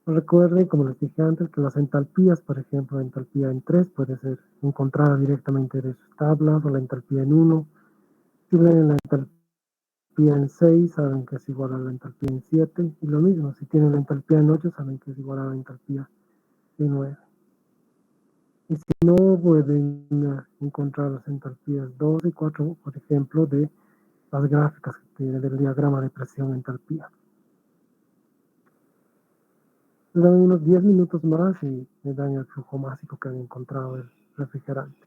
Recuerden, como les dije antes, que las entalpías, por ejemplo, la entalpía en 3 puede ser encontrada directamente de sus tablas, o la entalpía en 1. Si ven la entalpía en 6, saben que es igual a la entalpía en 7. Y lo mismo, si tienen la entalpía en 8, saben que es igual a la entalpía en 9. Y si no, pueden encontrar las entalpías 2 y 4, por ejemplo, de las gráficas que tiene del diagrama de presión-entalpía. Le dan unos 10 minutos más y le dan el flujo másico que han encontrado el refrigerante.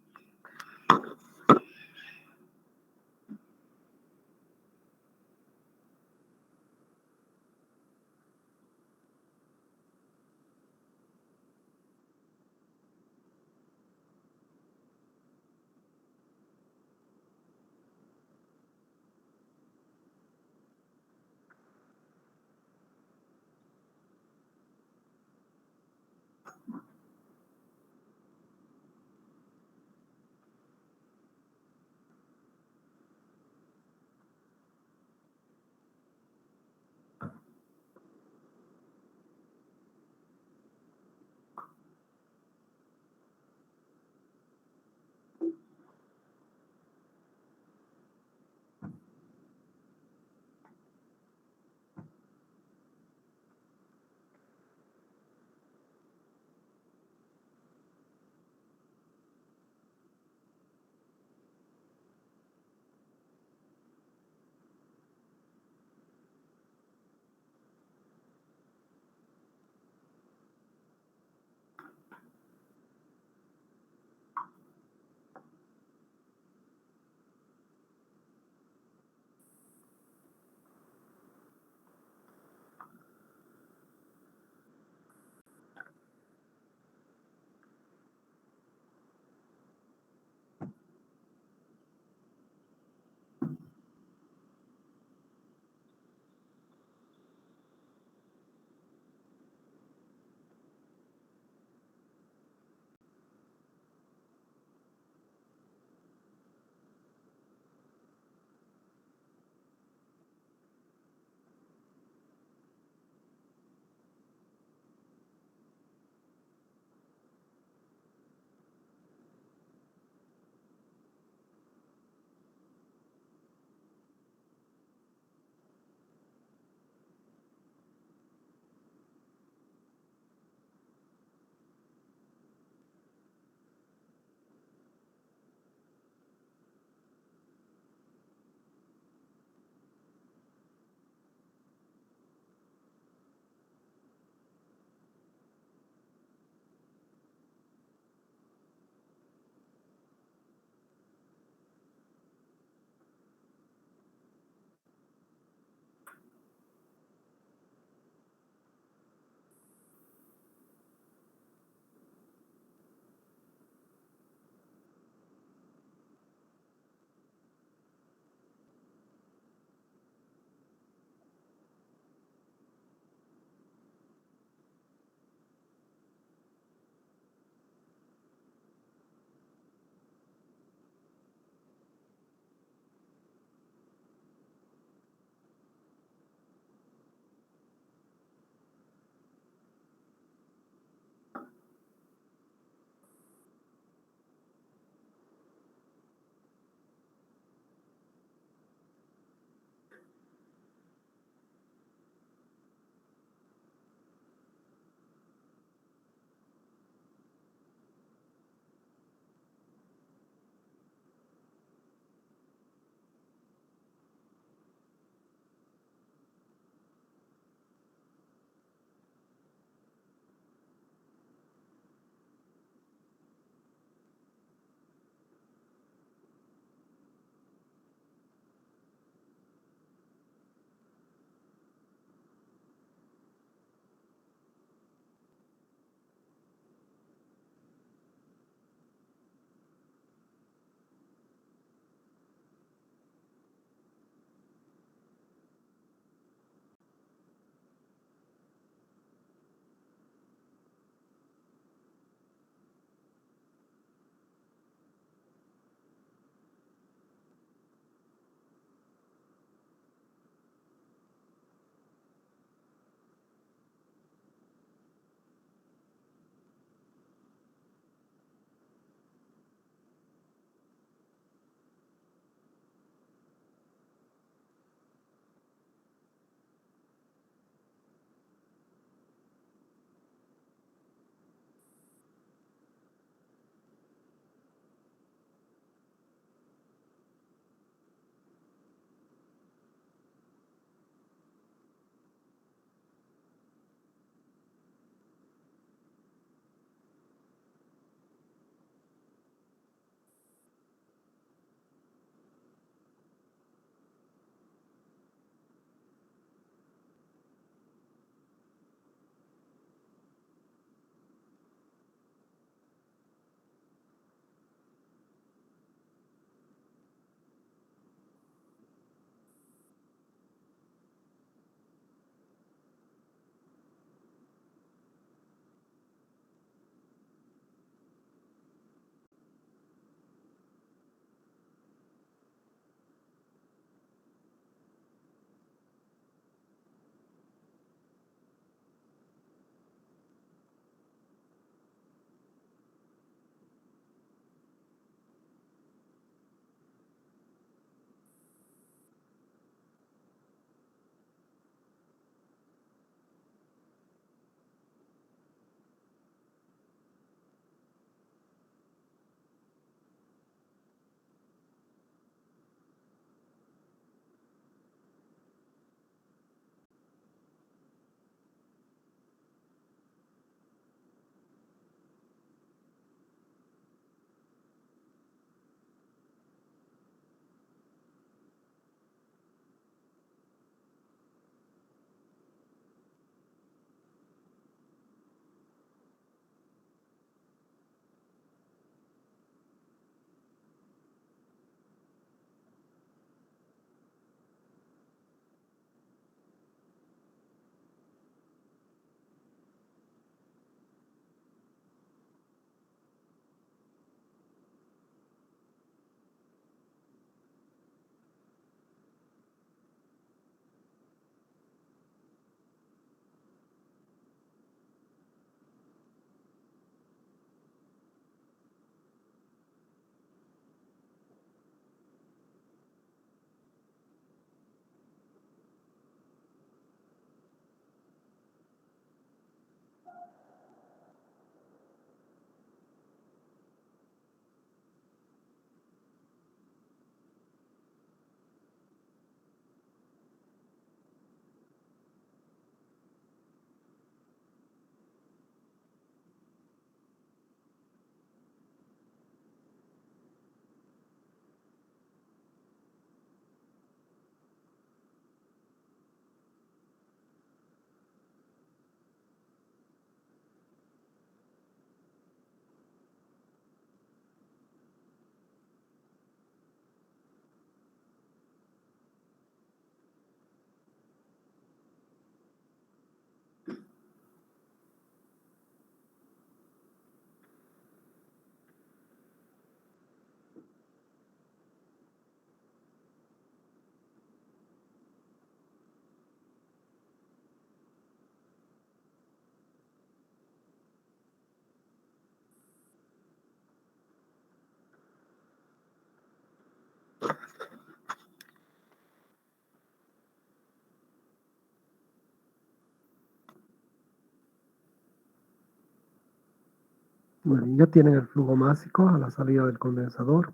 Muy bien, ya tienen el flujo másico a la salida del condensador.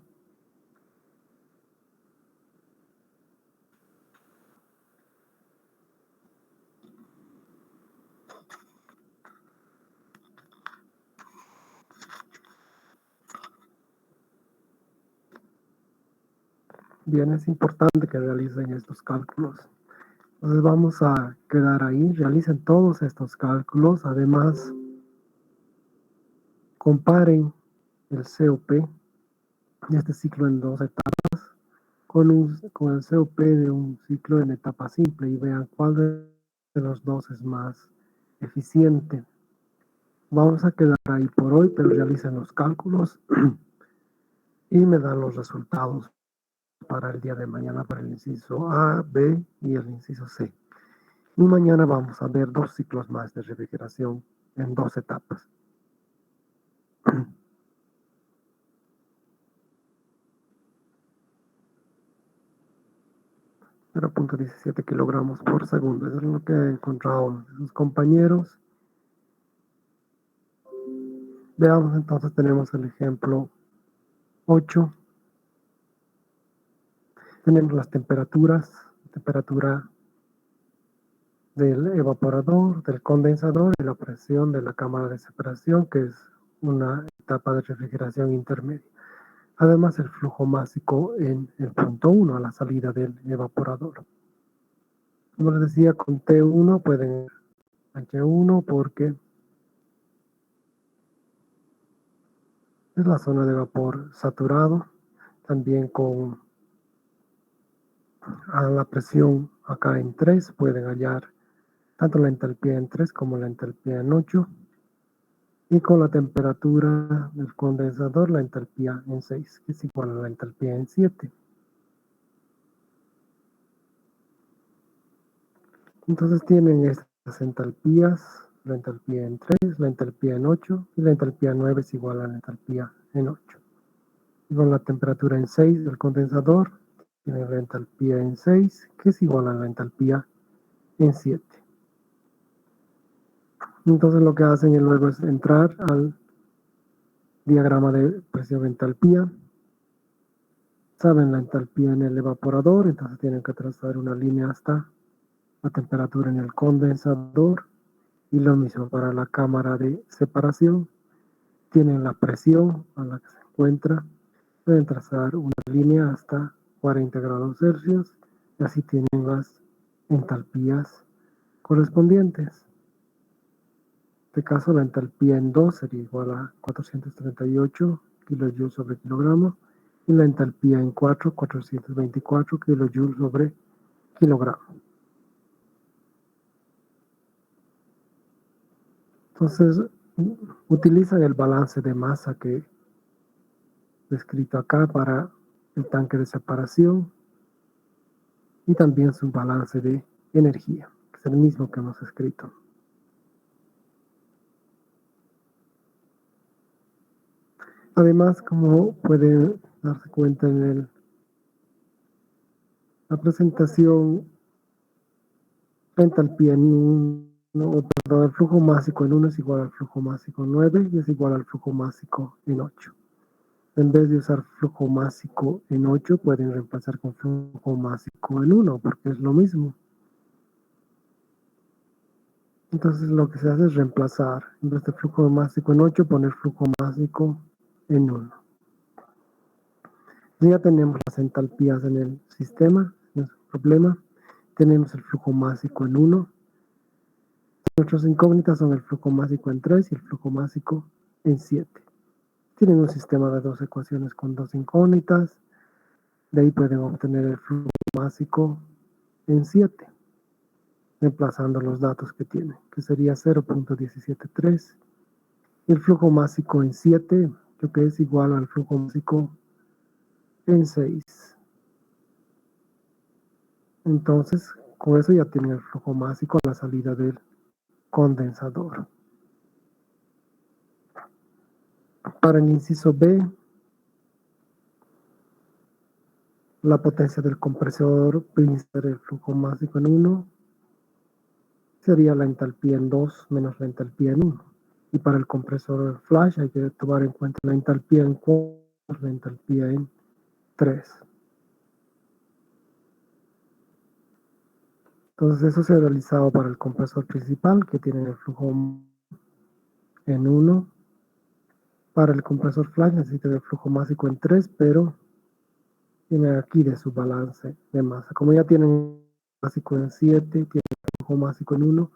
Bien, es importante que realicen estos cálculos. Entonces vamos a quedar ahí, realicen todos estos cálculos, además comparen el COP de este ciclo en dos etapas con el COP de un ciclo en etapa simple y vean cuál de los dos es más eficiente. Vamos a quedar ahí por hoy, pero realicen los cálculos y me dan los resultados para el día de mañana para el inciso A, B y el inciso C. Y mañana vamos a ver dos ciclos más de refrigeración en dos etapas. 0.17 kilogramos por segundo. Eso es lo que he encontrado sus compañeros. Veamos entonces, tenemos el ejemplo 8. Tenemos las temperaturas, temperatura del evaporador, del condensador y la presión de la cámara de separación, que es una etapa de refrigeración intermedia. Además, el flujo másico en el punto 1, a la salida del evaporador. Como les decía, con T1 pueden H1 porque es la zona de vapor saturado. También con a la presión acá en 3 pueden hallar tanto la entalpía en 3 como la entalpía en 8. Y con la temperatura del condensador, la entalpía en 6, que es igual a la entalpía en 7. Entonces tienen estas entalpías, la entalpía en 3, la entalpía en 8 y la entalpía en 9 es igual a la entalpía en 8. Y con la temperatura en 6 del condensador, tienen la entalpía en 6, que es igual a la entalpía en 7. Entonces lo que hacen luego es entrar al diagrama de presión-entalpía. Saben la entalpía en el evaporador, entonces tienen que trazar una línea hasta la temperatura en el condensador. Y lo mismo para la cámara de separación. Tienen la presión a la que se encuentra. Pueden trazar una línea hasta 40 grados Celsius y así tienen las entalpías correspondientes. En este caso, la entalpía en 2 sería igual a 438 kilojoules sobre kilogramo y la entalpía en 4, 424 kilojoules sobre kilogramo. Entonces, utilizan el balance de masa que he descrito acá para el tanque de separación y también su balance de energía, que es el mismo que hemos escrito. Además, como pueden darse cuenta en la presentación, la entalpía en el flujo másico en 1 es igual al flujo másico en 9 y es igual al flujo másico en 8. En vez de usar flujo másico en 8, pueden reemplazar con flujo másico en 1, porque es lo mismo. Entonces lo que se hace es reemplazar, en vez de flujo másico en 8, poner flujo másico en 1. Ya tenemos las entalpías en el sistema, no es un problema. Tenemos el flujo másico en 1. Nuestras incógnitas son el flujo másico en 3 y el flujo másico en 7. Tienen un sistema de dos ecuaciones con dos incógnitas. De ahí pueden obtener el flujo másico en 7, reemplazando los datos que tienen, que sería 0.173. Y el flujo másico en 7, lo que es igual al flujo másico en 6. Entonces, con eso ya tienen el flujo másico a la salida del condensador. Para el inciso B, la potencia del compresor ser el flujo másico en 1 sería la entalpía en 2 menos la entalpía en 1. Y para el compresor flash hay que tomar en cuenta la entalpía en 4, la entalpía en 3. Entonces eso se ha realizado para el compresor principal, que tiene el flujo en 1. Para el compresor flash necesita el flujo másico en 3, pero tiene aquí de su balance de masa. Como ya tienen másico en 7, tiene el flujo másico en 1,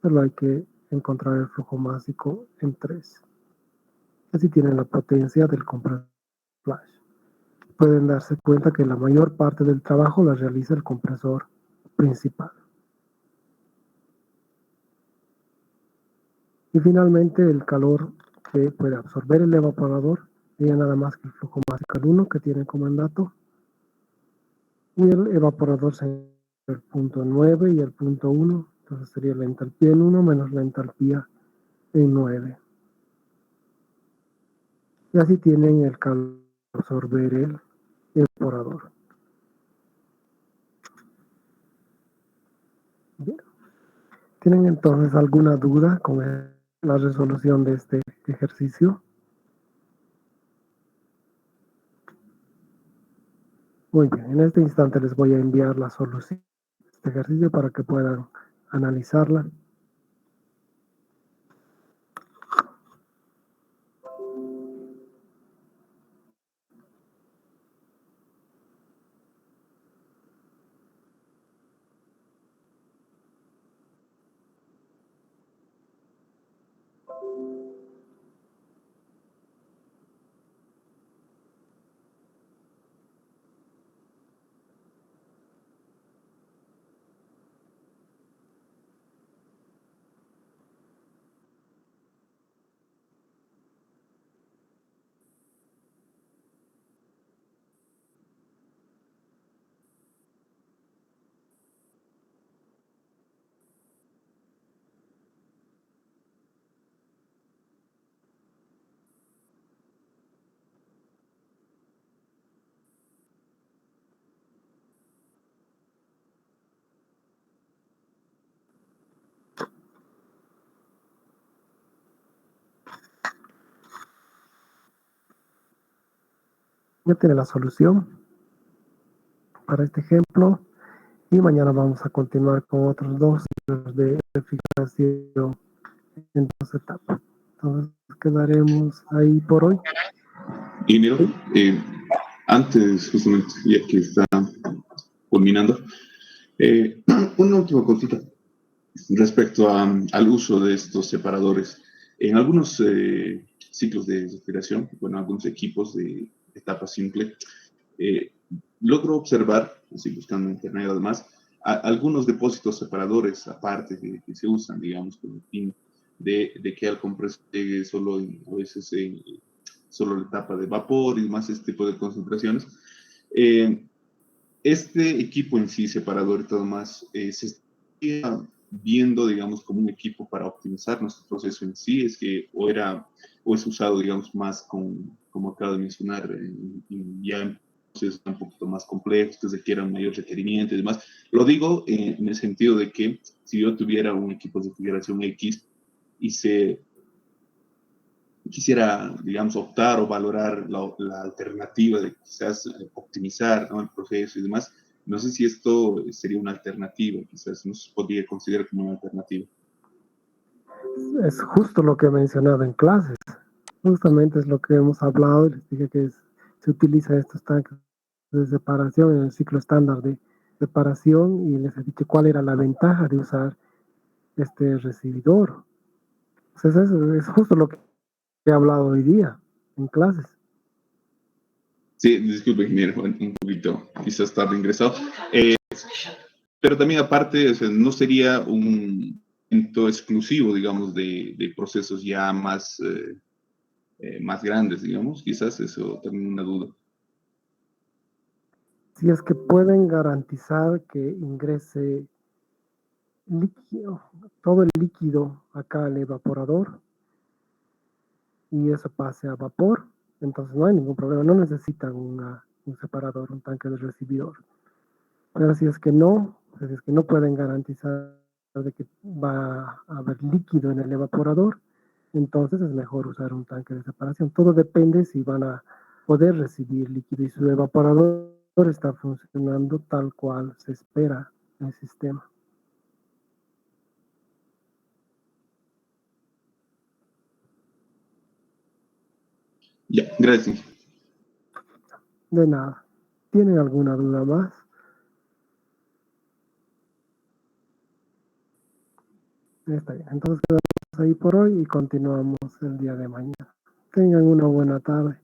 pero hay que encontrar el flujo másico en 3. Así tienen la potencia del compresor flash. Pueden darse cuenta que la mayor parte del trabajo la realiza el compresor principal. Y finalmente el calor que puede absorber el evaporador sería nada más que el flujo másico en 1 que tiene como dato. Y el evaporador sería el punto 9 y el punto 1. Entonces sería la entalpía en 1 menos la entalpía en 9. Y así tienen el calor que absorber el evaporador. Bien. ¿Tienen entonces alguna duda con la resolución de este ejercicio? Muy bien, en este instante les voy a enviar la solución de este ejercicio para que puedan analizarla. Ya tiene la solución para este ejemplo y mañana vamos a continuar con otros dos de verificación en dos etapas. Entonces quedaremos ahí por hoy. Y mira, antes, justamente, ya que está culminando, una última cosita respecto al uso de estos separadores. En algunos ciclos de respiración, bueno, algunos equipos de etapa simple, eh, logro observar, así buscando en internet además, algunos depósitos separadores aparte que se usan, digamos, con el fin de que al compresor llegue solo a veces solo la etapa de vapor y demás, este tipo de concentraciones. Eh, este equipo en sí, separador y todo más, se está viendo, digamos, como un equipo para optimizar nuestro proceso en sí, es que o es usado, digamos, más como acabo de mencionar, ya en procesos un poquito más complejos, que requieran mayor requerimiento y demás. Lo digo en el sentido de que si yo tuviera un equipo de refrigeración X y se quisiera, digamos, optar o valorar la alternativa de quizás optimizar, ¿no?, el proceso y demás. No sé si esto sería una alternativa, quizás no se podría considerar como una alternativa. Es justo lo que he mencionado en clases. Justamente es lo que hemos hablado. Les dije que se utiliza estos tanques de separación en el ciclo estándar de separación y les he dicho cuál era la ventaja de usar este recibidor. Entonces es justo lo que he hablado hoy día en clases. Sí, disculpe, ingeniero, un poquito, quizás tarde ingresado. Pero también aparte, o sea, no sería un evento exclusivo, digamos, de procesos ya más grandes, digamos, quizás eso también una duda. Si es que pueden garantizar que ingrese líquido, todo el líquido acá al evaporador y eso pase a vapor, entonces no hay ningún problema, no necesitan un separador, un tanque de recibidor. Pero si es que no, si es que no pueden garantizar de que va a haber líquido en el evaporador, entonces es mejor usar un tanque de separación. Todo depende si van a poder recibir líquido y su evaporador está funcionando tal cual se espera en el sistema. Ya, gracias. De nada. ¿Tienen alguna duda más? Está bien. Entonces quedamos ahí por hoy y continuamos el día de mañana. Tengan una buena tarde.